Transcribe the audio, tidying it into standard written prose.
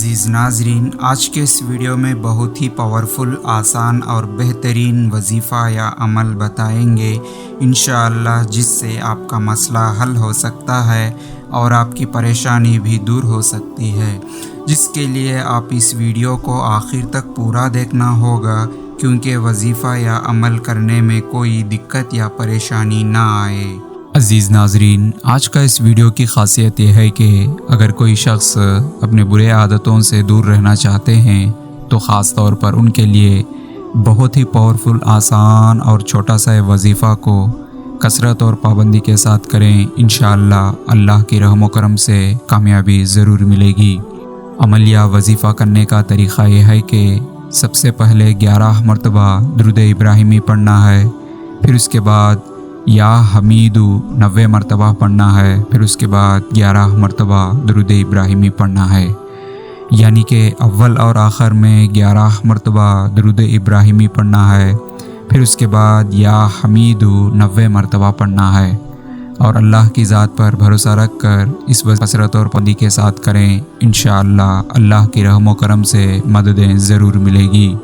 عزیز ناظرین، آج کے اس ویڈیو میں بہت ہی پاورفل، آسان اور بہترین وظیفہ یا عمل بتائیں گے انشاءاللہ، جس سے آپ کا مسئلہ حل ہو سکتا ہے اور آپ کی پریشانی بھی دور ہو سکتی ہے، جس کے لیے آپ اس ویڈیو کو آخر تک پورا دیکھنا ہوگا، کیونکہ وظیفہ یا عمل کرنے میں کوئی دقت یا پریشانی نہ آئے۔ عزیز ناظرین، آج کا اس ویڈیو کی خاصیت یہ ہے کہ اگر کوئی شخص اپنے برے عادتوں سے دور رہنا چاہتے ہیں تو خاص طور پر ان کے لیے بہت ہی پاورفل، آسان اور چھوٹا سا وظیفہ کو کثرت اور پابندی کے ساتھ کریں، انشاءاللہ اللہ کی رحم و کرم سے کامیابی ضرور ملے گی۔ عمل یا وظیفہ کرنے کا طریقہ یہ ہے کہ سب سے پہلے 11 مرتبہ درود ابراہیمی پڑھنا ہے، پھر اس کے بعد یا حمیدو 90 مرتبہ پڑھنا ہے، پھر اس کے بعد 11 مرتبہ درود ابراہیمی پڑھنا ہے، یعنی کہ اول اور آخر میں 11 مرتبہ درود ابراہیمی پڑھنا ہے، پھر اس کے بعد یا حمیدو 90 مرتبہ پڑھنا ہے، اور اللہ کی ذات پر بھروسہ رکھ کر اس کثرت اور پابندی کے ساتھ کریں، انشاءاللہ اللہ کی رحم و کرم سے مددیں ضرور ملے گی۔